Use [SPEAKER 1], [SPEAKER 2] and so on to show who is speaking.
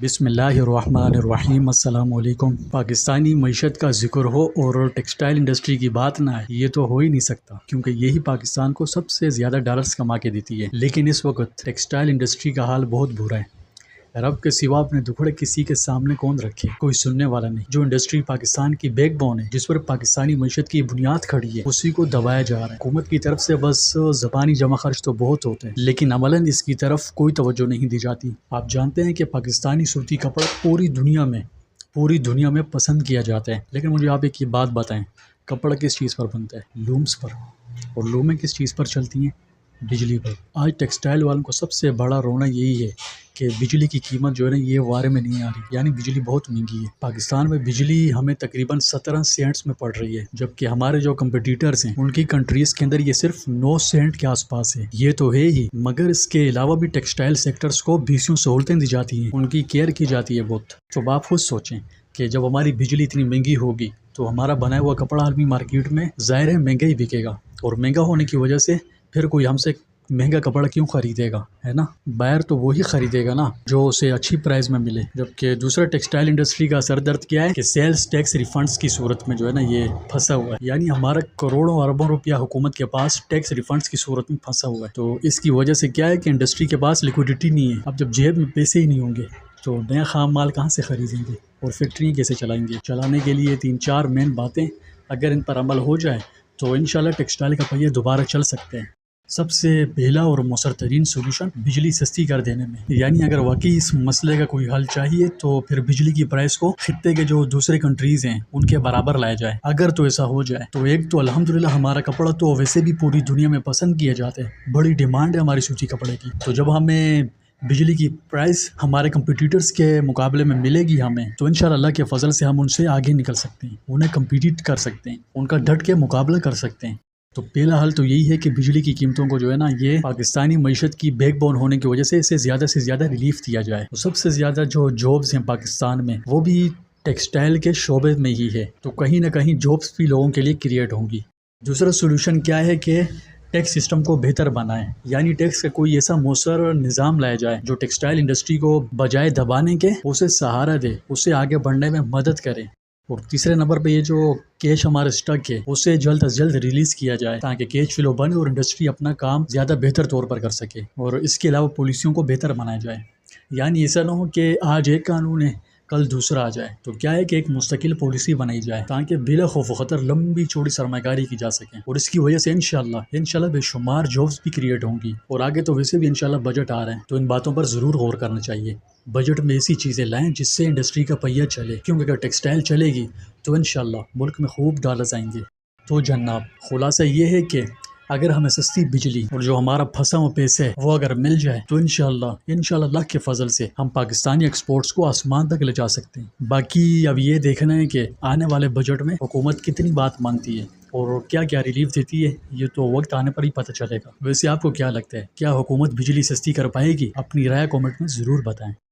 [SPEAKER 1] بسم اللہ الرحمن الرحیم۔ السلام علیکم۔ پاکستانی معیشت کا ذکر ہو اور ٹیکسٹائل انڈسٹری کی بات نہ آئے یہ تو ہو ہی نہیں سکتا، کیونکہ یہی پاکستان کو سب سے زیادہ ڈالرز کما کے دیتی ہے۔ لیکن اس وقت ٹیکسٹائل انڈسٹری کا حال بہت برا ہے۔ رب کے سوا اپنے دکھڑے کسی کے سامنے کون رکھے، کوئی سننے والا نہیں۔ جو انڈسٹری پاکستان کی بیک بون ہے، جس پر پاکستانی معیشت کی بنیاد کھڑی ہے، اسی کو دبایا جا رہا ہے۔ حکومت کی طرف سے بس زبانی جمع خرچ تو بہت ہوتے ہیں، لیکن عملاً اس کی طرف کوئی توجہ نہیں دی جاتی۔ آپ جانتے ہیں کہ پاکستانی صوتی کپڑا پوری دنیا میں پسند کیا جاتا ہے، لیکن مجھے آپ ایک یہ بات بتائیں، کپڑا کس چیز پر بنتا ہے؟ لومز پر۔ اور لومیں کس چیز پر چلتی ہیں؟ بجلی پر۔ آج ٹیکسٹائل والوں کو سب سے بڑا رونا یہی ہے کہ بجلی کی قیمت جو ہے نا یہ وارے میں نہیں آ رہی، یعنی بجلی بہت مہنگی ہے۔ پاکستان میں بجلی ہمیں تقریباً 17 سینٹس میں پڑ رہی ہے، جبکہ ہمارے جو کمپٹیٹرز ہیں ان کی کنٹریز کے اندر یہ صرف 9 سینٹ کے آس پاس ہے۔ یہ تو ہے ہی، مگر اس کے علاوہ بھی ٹیکسٹائل سیکٹرز کو بیسیوں سہولتیں دی جاتی ہیں، ان کی کیئر کی جاتی ہے بہت۔ تو آپ خود سوچیں کہ جب ہماری بجلی اتنی مہنگی ہوگی تو ہمارا بنایا ہوا کپڑا عالمی مارکیٹ میں ظاہر ہے مہنگا ہی بکے گا، اور مہنگا ہونے کی وجہ سے پھر کوئی ہم سے مہنگا کپڑا کیوں خریدے گا، ہے نا؟ بائر تو وہی خریدے گا نا جو اسے اچھی پرائز میں ملے۔ جبکہ دوسرا ٹیکسٹائل انڈسٹری کا سر درد کیا ہے کہ سیلز ٹیکس ریفنڈز کی صورت میں جو ہے نا یہ پھنسا ہوا ہے، یعنی ہمارا کروڑوں اربوں روپیہ حکومت کے پاس ٹیکس ریفنڈز کی صورت میں پھنسا ہوا ہے۔ تو اس کی وجہ سے کیا ہے کہ انڈسٹری کے پاس لیکوڈیٹی نہیں ہے۔ اب جب جیب میں پیسے ہی نہیں ہوں گے تو نیا خام مال کہاں سے خریدیں گے اور فیکٹری کیسے چلائیں گے؟ چلانے کے لیے 3-4 مین باتیں اگر ان پر عمل ہو جائے تو انشاءاللہ ٹیکسٹائل کا پہیہ دوبارہ چل سکتے ہیں۔ سب سے پہلا اور مؤثر ترین سولوشن بجلی سستی کر دینے میں، یعنی اگر واقعی اس مسئلے کا کوئی حل چاہیے تو پھر بجلی کی پرائس کو خطے کے جو دوسرے کنٹریز ہیں ان کے برابر لایا جائے۔ اگر تو ایسا ہو جائے تو ایک تو الحمدللہ ہمارا کپڑا تو ویسے بھی پوری دنیا میں پسند کیا جاتا ہے، بڑی ڈیمانڈ ہے ہماری سوتی کپڑے کی، تو جب ہمیں بجلی کی پرائس ہمارے کمپیٹیٹرز کے مقابلے میں ملے گی ہمیں، تو انشاءاللہ اللہ کے فضل سے ہم ان سے آگے نکل سکتے ہیں، انہیں کمپیٹیٹ کر سکتے ہیں، ان کا ڈٹ کے مقابلہ کر سکتے ہیں۔ تو پہلا حل تو یہی ہے کہ بجلی کی قیمتوں کو جو ہے نا یہ پاکستانی معیشت کی بیک بون ہونے کی وجہ سے اسے زیادہ سے زیادہ ریلیف دیا جائے۔ تو سب سے زیادہ جو جابز ہیں پاکستان میں وہ بھی ٹیکسٹائل کے شعبے میں ہی ہے، تو کہیں نہ کہیں جابز بھی لوگوں کے لیے کریٹ ہوں گی۔ دوسرا سولوشن کیا ہے کہ ٹیکس سسٹم کو بہتر بنائیں، یعنی ٹیکس کا کوئی ایسا مؤثر نظام لایا جائے جو ٹیکسٹائل انڈسٹری کو بجائے دبانے کے اسے سہارا دے، اسے آگے بڑھنے میں مدد کرے۔ اور تیسرے نمبر پہ یہ جو کیش ہمارے سٹک ہے اسے جلد از جلد ریلیز کیا جائے تاکہ کیش فلو بنے اور انڈسٹری اپنا کام زیادہ بہتر طور پر کر سکے۔ اور اس کے علاوہ پالیسیوں کو بہتر بنایا جائے، یعنی ایسا نہ ہو کہ آج ایک قانون ہے کل دوسرا آ جائے، تو کیا ہے کہ ایک مستقل پالیسی بنائی جائے تاکہ بلا خوف و خطر لمبی چوڑی سرمایہ کاری کی جا سکے، اور اس کی وجہ سے انشاءاللہ بے شمار جابز بھی کریٹ ہوں گی۔ اور آگے تو ویسے بھی انشاءاللہ بجٹ آ رہے ہیں، تو ان باتوں پر ضرور غور کرنا چاہیے۔ بجٹ میں ایسی چیزیں لائیں جس سے انڈسٹری کا پہیہ چلے، کیونکہ اگر ٹیکسٹائل چلے گی تو انشاءاللہ ملک میں خوب ڈالرز آئیں گے۔ تو جناب خلاصہ یہ ہے کہ اگر ہمیں سستی بجلی اور جو ہمارا پھنسا ہوا پیسہ ہے وہ اگر مل جائے تو انشاءاللہ اللہ کے فضل سے ہم پاکستانی ایکسپورٹس کو آسمان تک لے جا سکتے ہیں۔ باقی اب یہ دیکھنا ہے کہ آنے والے بجٹ میں حکومت کتنی بات مانتی ہے اور کیا کیا ریلیف دیتی ہے، یہ تو وقت آنے پر ہی پتہ چلے گا۔ ویسے آپ کو کیا لگتا ہے، کیا حکومت بجلی سستی کر پائے گی؟ اپنی رائے کامنٹ میں ضرور بتائیں۔